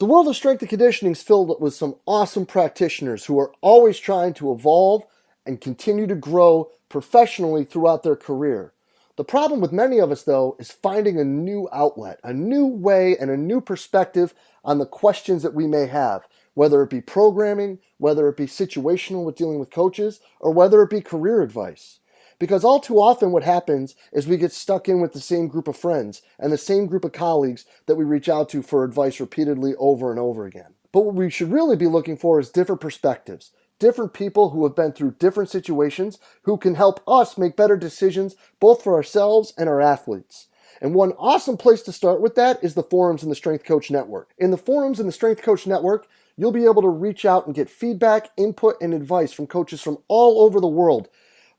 The world of strength and conditioning is filled with some awesome practitioners who are always trying to evolve and continue to grow professionally throughout their career. The problem with many of us, though, is finding a new outlet, a new way, and a new perspective on the questions that we may have, whether it be programming, whether it be situational with dealing with coaches, or whether it be career advice. Because all too often what happens is we get stuck in with the same group of friends and the same group of colleagues that we reach out to for advice repeatedly over and over again. But what we should really be looking for is different perspectives, different people who have been through different situations who can help us make better decisions both for ourselves and our athletes. And one awesome place to start with that is the forums in the Strength Coach Network. In the forums in the Strength Coach Network, you'll be able to reach out and get feedback, input, and advice from coaches from all over the world.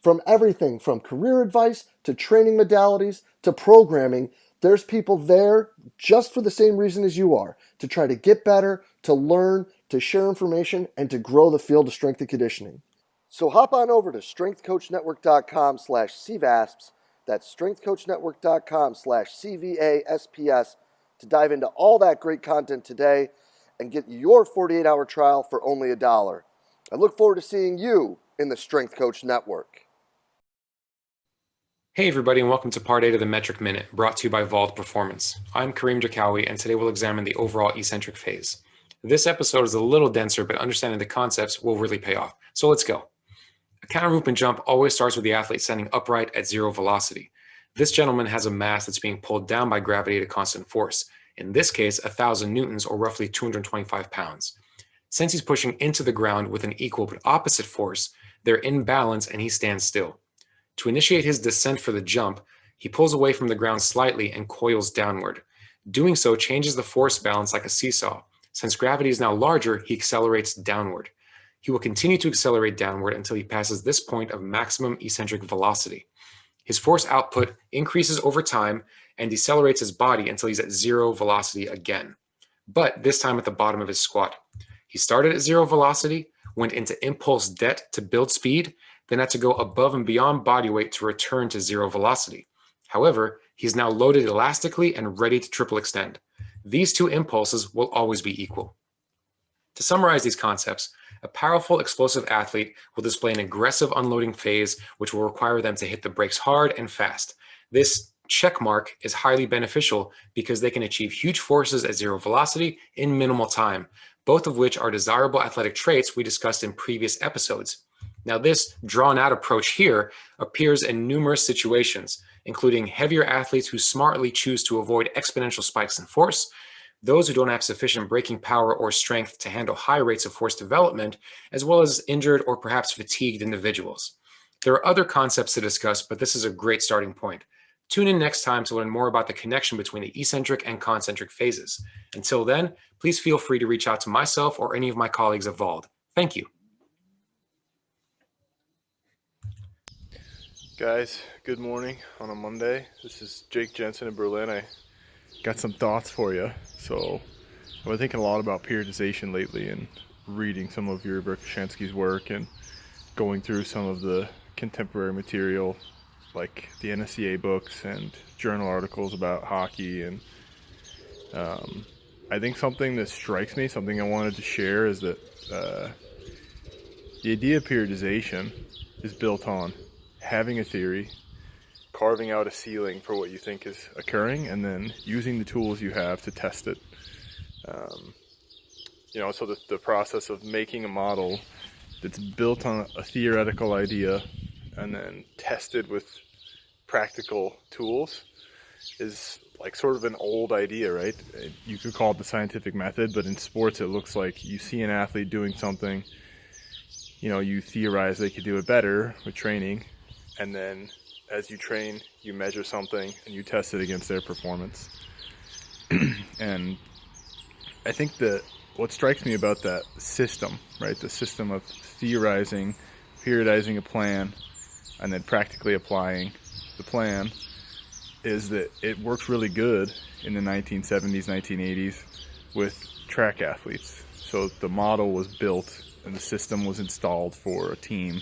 From everything from career advice to training modalities to programming, there's people there just for the same reason as you are, to try to get better, to learn, to share information, and to grow the field of strength and conditioning. So hop on over to strengthcoachnetwork.com/CVASPS, that's strengthcoachnetwork.com/CVASPS, to dive into all that great content today and get your 48-hour trial for only $1. I look forward to seeing you in the Strength Coach Network. Hey everybody, and welcome to Part 8 of the Metric Minute, brought to you by Vault Performance. I'm Kareem Jakawi, and today we'll examine the overall eccentric phase. This episode is a little denser, but understanding the concepts will really pay off. So let's go. A counter movement jump always starts with the athlete standing upright at zero velocity. This gentleman has a mass that's being pulled down by gravity at a constant force. In this case, 1,000 newtons, or roughly 225 pounds. Since he's pushing into the ground with an equal but opposite force, they're in balance and he stands still. To initiate his descent for the jump, he pulls away from the ground slightly and coils downward. Doing so changes the force balance like a seesaw. Since gravity is now larger, he accelerates downward. He will continue to accelerate downward until he passes this point of maximum eccentric velocity. His force output increases over time and decelerates his body until he's at zero velocity again, but this time at the bottom of his squat. He started at zero velocity, went into impulse det to build speed, then had to go above and beyond body weight to return to zero velocity. However, he's now loaded elastically and ready to triple extend. These two impulses will always be equal. To summarize these concepts, a powerful, explosive athlete will display an aggressive unloading phase, which will require them to hit the brakes hard and fast. This check mark is highly beneficial because they can achieve huge forces at zero velocity in minimal time, both of which are desirable athletic traits we discussed in previous episodes. Now, this drawn-out approach here appears in numerous situations, including heavier athletes who smartly choose to avoid exponential spikes in force, those who don't have sufficient braking power or strength to handle high rates of force development, as well as injured or perhaps fatigued individuals. There are other concepts to discuss, but this is a great starting point. Tune in next time to learn more about the connection between the eccentric and concentric phases. Until then, please feel free to reach out to myself or any of my colleagues at Vault. Thank you. Guys, good morning on a Monday. This is Jake Jensen in Berlin. I got some thoughts for you. So I've been thinking a lot about periodization lately and reading some of your Verkhoshansky's work and going through some of the contemporary material like the NSCA books and journal articles about hockey. And I think something that strikes me, something I wanted to share, is that the idea of periodization is built on having a theory, carving out a ceiling for what you think is occurring, and then using the tools you have to test it. So the process of making a model that's built on a theoretical idea and then tested with practical tools is like sort of an old idea, right? You could call it the scientific method, but in sports it looks like you see an athlete doing something, you theorize they could do it better with training, and then as you train, you measure something and you test it against their performance. And I think that what strikes me about that system, right, the system of theorizing, periodizing a plan, and then practically applying the plan, is that it worked really good in the 1970s, 1980s with track athletes. So the model was built and the system was installed for a team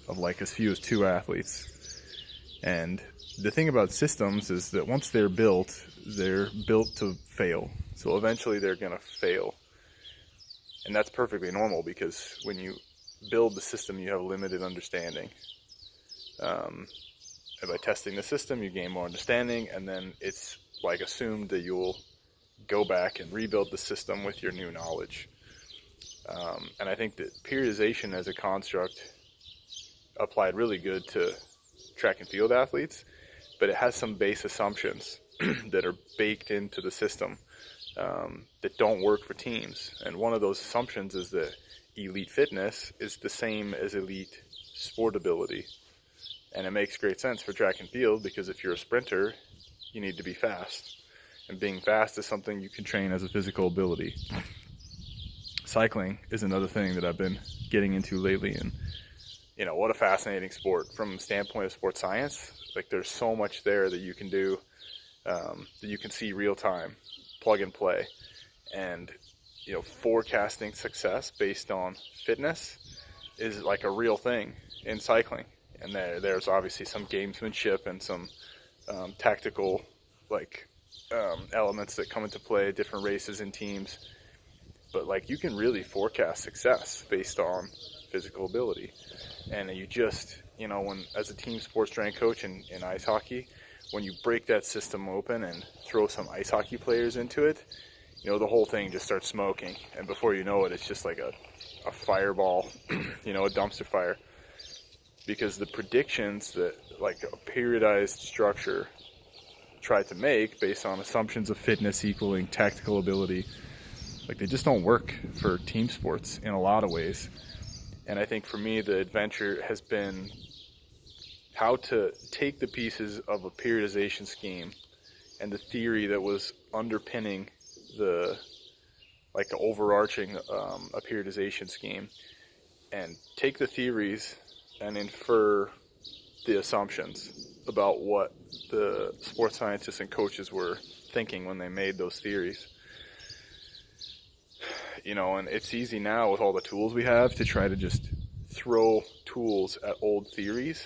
of like as few as 2 athletes. And the thing about systems is that once they're built to fail. So eventually they're going to fail. And that's perfectly normal, because when you build the system, you have limited understanding. And by testing the system, you gain more understanding, and then it's like assumed that you'll go back and rebuild the system with your new knowledge. And I think that periodization as a construct applied really good to track and field athletes, but it has some base assumptions that are baked into the system that don't work for teams. And one of those assumptions is that elite fitness is the same as elite sport ability. And it makes great sense for track and field, because if you're a sprinter, you need to be fast. And being fast is something you can train as a physical ability. Cycling is another thing that I've been getting into lately, and what a fascinating sport from the standpoint of sports science. Like, there's so much there that you can do, that you can see real time, plug and play, and forecasting success based on fitness is like a real thing in cycling. And there's obviously some gamesmanship and some tactical elements that come into play, different races and teams. But you can really forecast success based on physical ability. And you just, when as a team sports strength coach in ice hockey, when you break that system open and throw some ice hockey players into it, the whole thing just starts smoking. And before you know it, it's just like a fireball, a dumpster fire. Because the predictions that a periodized structure tried to make based on assumptions of fitness equaling tactical ability, they just don't work for team sports in a lot of ways. And I think for me, the adventure has been how to take the pieces of a periodization scheme and the theory that was underpinning the overarching a periodization scheme, and take the theories and infer the assumptions about what the sports scientists and coaches were thinking when they made those theories. And it's easy now with all the tools we have to try to just throw tools at old theories,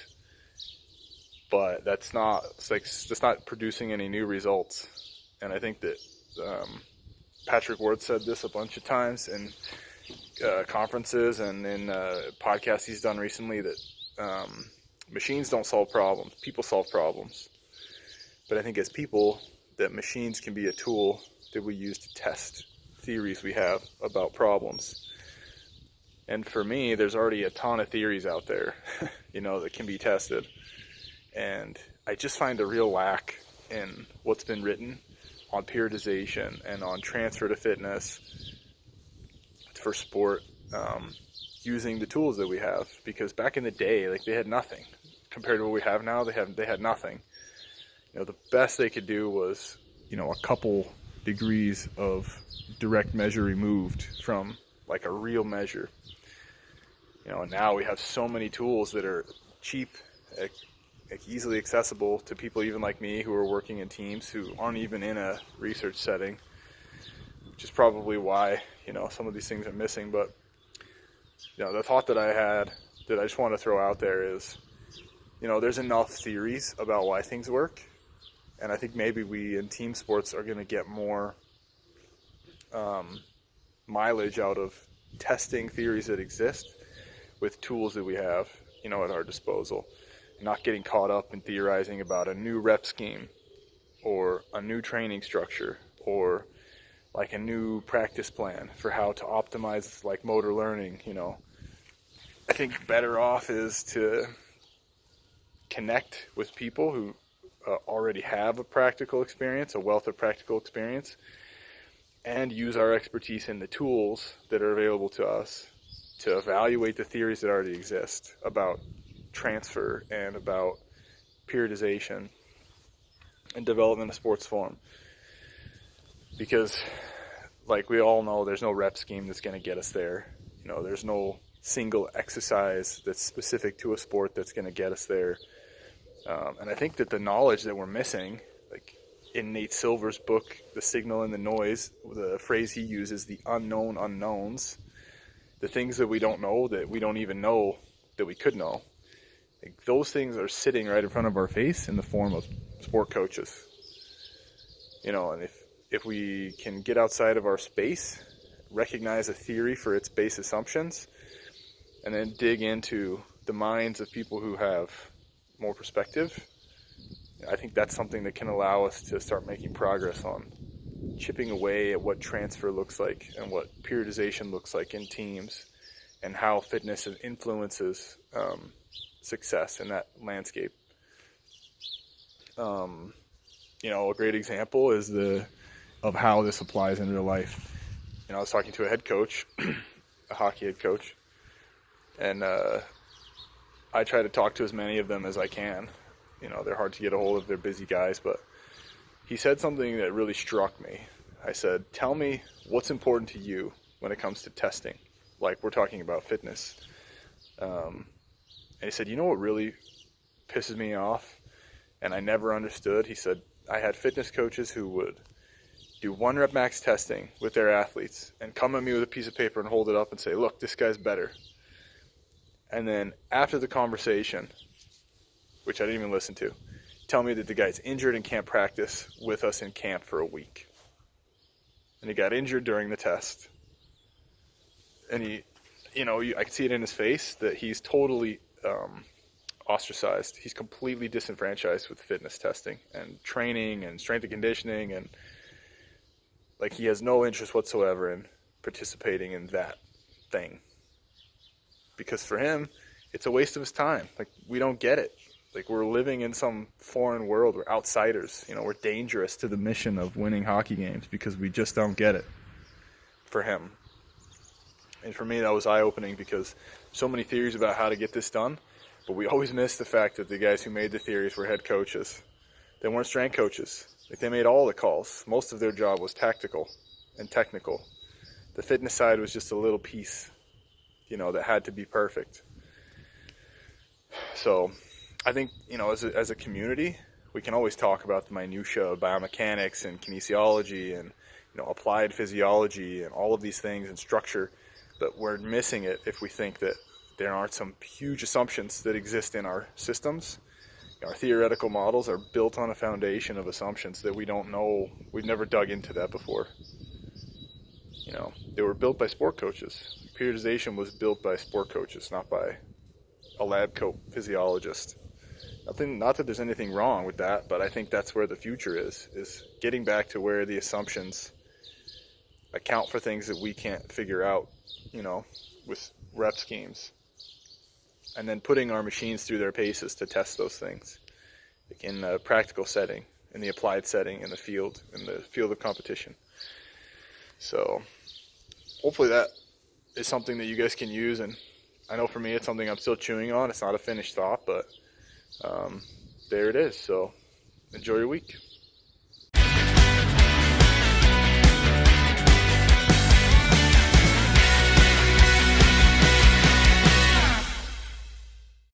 but that's not producing any new results. And I think that Patrick Ward said this a bunch of times in conferences and in podcasts he's done recently, that machines don't solve problems, people solve problems. But I think as people, that machines can be a tool that we use to test theories we have about problems. And for me, there's already a ton of theories out there, that can be tested. And I just find a real lack in what's been written on periodization and on transfer to fitness for sport, using the tools that we have. Because back in the day, they had nothing compared to what we have now. They had nothing. The best they could do was, a couple degrees of direct measure removed from a real measure. And now we have so many tools that are cheap, easily accessible to people even like me who are working in teams who aren't even in a research setting, which is probably why some of these things are missing. But the thought that I had that I just want to throw out there is, there's enough theories about why things work, and I think maybe we in team sports are going to get more mileage out of testing theories that exist with tools that we have at our disposal, not getting caught up in theorizing about a new rep scheme or a new training structure or a new practice plan for how to optimize motor learning. I think better off is to connect with people who already have a practical experience, a wealth of practical experience, and use our expertise in the tools that are available to us to evaluate the theories that already exist about transfer and about periodization and development of sports form. Because we all know, there's no rep scheme that's going to get us there. There's no single exercise that's specific to a sport that's going to get us there. And I think that the knowledge that we're missing, in Nate Silver's book, The Signal and the Noise, the phrase he uses, the unknown unknowns, the things that we don't know, that we don't even know that we could know, those things are sitting right in front of our face in the form of sport coaches. And if we can get outside of our space recognize a theory for its base assumptions, and then dig into the minds of people who have more perspective. I think that's something that can allow us to start making progress on chipping away at what transfer looks like and what periodization looks like in teams, and how fitness influences success in that landscape. A great example is of how this applies in real life. I was talking to a head coach, a hockey head coach, and I try to talk to as many of them as I can. They're hard to get a hold of, they're busy guys, but he said something that really struck me. I said, tell me what's important to you when it comes to testing, like we're talking about fitness. And he said, what really pisses me off, and I never understood? He said, I had fitness coaches who would do 1 rep max testing with their athletes and come at me with a piece of paper and hold it up and say, look, this guy's better. And then after the conversation, which I didn't even listen to, tell me that the guy's injured and can't practice with us in camp for a week. And he got injured during the test. And I can see it in his face that he's totally ostracized. He's completely disenfranchised with fitness testing and training and strength and conditioning, and like he has no interest whatsoever in participating in that thing. Because for him, it's a waste of his time. Like, we don't get it. Like, we're living in some foreign world. We're outsiders. We're dangerous to the mission of winning hockey games because we just don't get it for him. And for me, that was eye-opening, because so many theories about how to get this done, but we always miss the fact that the guys who made the theories were head coaches. They weren't strength coaches. Like, they made all the calls. Most of their job was tactical and technical. The fitness side was just a little piece, that had to be perfect. So I think, as a community, we can always talk about the minutia of biomechanics and kinesiology and, applied physiology and all of these things and structure, but we're missing it if we think that there aren't some huge assumptions that exist in our systems. Our theoretical models are built on a foundation of assumptions that we don't know. We've never dug into that before. They were built by sport coaches. Periodization was built by sport coaches, not by a lab coat physiologist. Not that there's anything wrong with that, but I think that's where the future is getting back to where the assumptions account for things that we can't figure out, with rep schemes. And then putting our machines through their paces to test those things in a practical setting, in the applied setting, in the field of competition. So hopefully that is something that you guys can use. And I know for me, it's something I'm still chewing on. It's not a finished thought, but there it is. So enjoy your week.